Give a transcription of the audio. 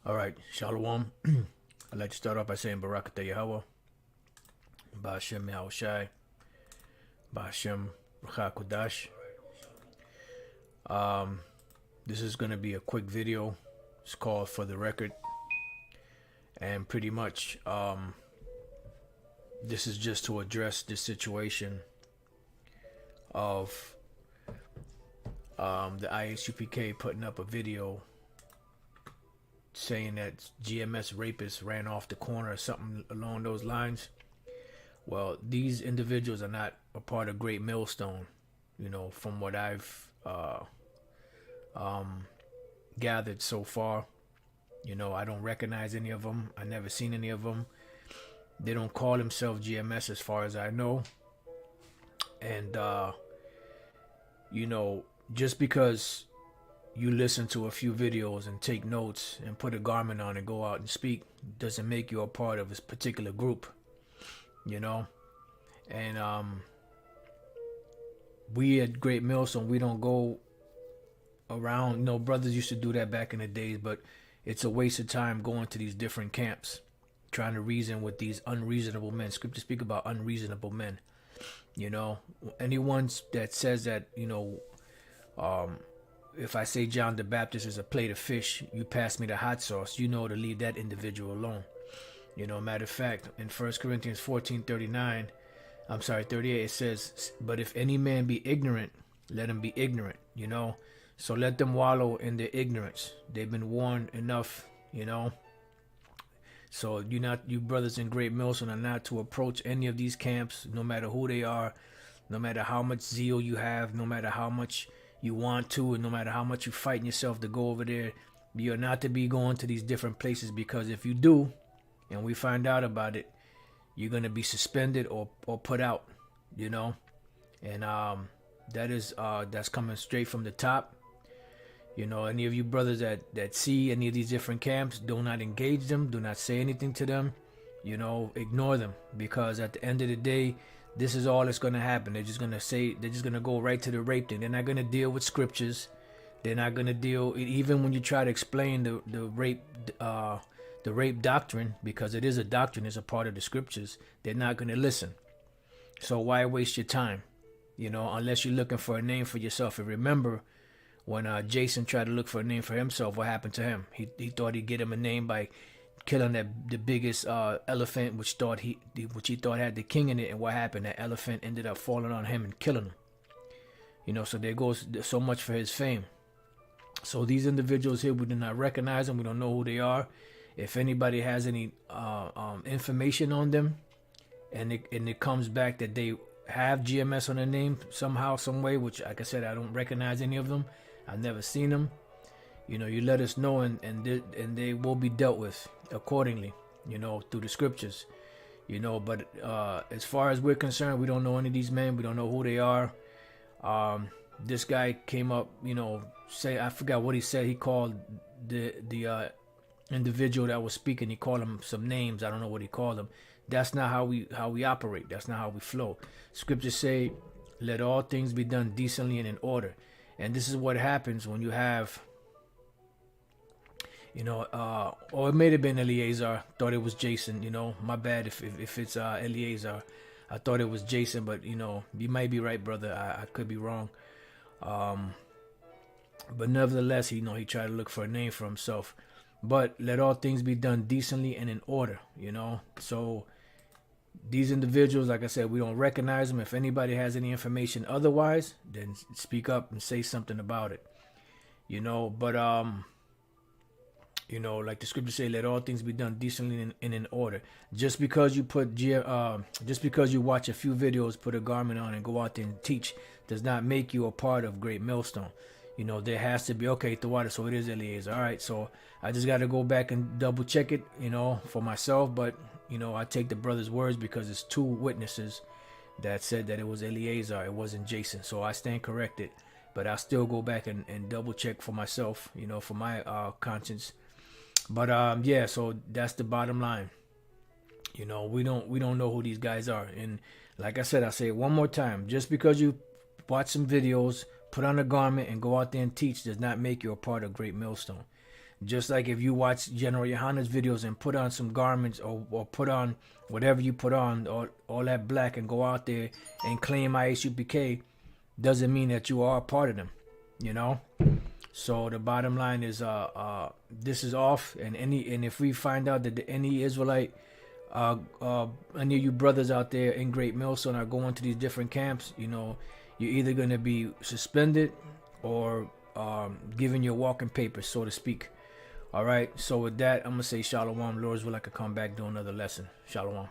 All right, Shalom. I'd like to start off by saying Barakatah Yahweh, Ba'ashem Yahushai, Ba'ashem Ruach Kodash. This is going to be a quick video. It's called For the Record. And pretty much, this is just to address the situation of the ISUPK putting up a video saying that GMS rapists ran off the corner or something along those lines. Well, these individuals are not a part of Great Millstone, from what I've gathered so far. I don't recognize any of them. I never seen any of them. They don't call themselves GMS as far as I know. And, just because you listen to a few videos and take notes and put a garment on and go out and speak doesn't make you a part of this particular group, And we at Great Millstone, we don't go around. Brothers used to do that back in the days, but it's a waste of time going to these different camps, trying to reason with these unreasonable men. Scripture speak about unreasonable men. Anyone that says that, if I say John the Baptist is a plate of fish, you pass me the hot sauce, to leave that individual alone. Matter of fact, in 1 Corinthians 38, it says, but if any man be ignorant, let him be ignorant, So let them wallow in their ignorance. They've been warned enough, So you brothers in Great Millstone are not to approach any of these camps, no matter who they are, no matter how much zeal you have, no matter how much you want to, and no matter how much you fighting yourself to go over there. You're not to be going to these different places, because if you do, and we find out about it, you're going to be suspended or put out, And that's coming straight from the top. Any of you brothers that see any of these different camps, do not engage them. Do not say anything to them. Ignore them, because at the end of the day, this is all that's going to happen. They're just going to go right to the rape thing. They're not going to deal with scriptures. They're not going to deal, even when you try to explain the rape doctrine, because it is a doctrine, it's a part of the scriptures. They're not going to listen. So why waste your time? Unless you're looking for a name for yourself. And remember, when Jason tried to look for a name for himself, what happened to him? He thought he'd get him a name by killing the biggest elephant, which he thought had the king in it. And what happened? That elephant ended up falling on him and killing him. So there goes so much for his fame. So these individuals here, we do not recognize them. We don't know who they are. If anybody has any information on them, and it comes back that they have GMS on their name somehow, some way, which, like I said, I don't recognize any of them. I've never seen them. You let us know, and they will be dealt with accordingly, through the scriptures, But as far as we're concerned, we don't know any of these men. We don't know who they are. This guy came up, I forgot what he said. He called the individual that was speaking. He called him some names. I don't know what he called him. That's not how we operate. That's not how we flow. Scriptures say, "Let all things be done decently and in order." And this is what happens when you have, or it may have been Eleazar. Thought it was Jason. My bad if it's Eleazar. I thought it was Jason, but you might be right, brother. I could be wrong. But nevertheless, he tried to look for a name for himself. But let all things be done decently and in order. So these individuals, like I said, we don't recognize them. If anybody has any information otherwise, then speak up and say something about it. But like the scripture say, let all things be done decently and in order. Just because you just because you watch a few videos, put a garment on, and go out there and teach, does not make you a part of Great Millstone. There has to be, okay, the water, so it is Eleazar. All right, so I just got to go back and double check it, for myself. But, I take the brother's words, because it's two witnesses that said that it was Eleazar. It wasn't Jason. So I stand corrected. But I'll still go back and double check for myself, for my conscience. But, so that's the bottom line. We don't know who these guys are. And like I said, I'll say it one more time. Just because you watch some videos, put on a garment, and go out there and teach does not make you a part of Great Millstone. Just like if you watch General Yohana's videos and put on some garments, or put on whatever you put on, or all that black, and go out there and claim ISUPK, doesn't mean that you are a part of them, you know? So the bottom line is, this is off, and if we find out that any Israelite, any of you brothers out there in Great Millstone are going to these different camps, you know, you're either going to be suspended or given your walking papers, so to speak. All right. So with that, I'm gonna say shalom. Lord's will, I could come back do another lesson. Shalom.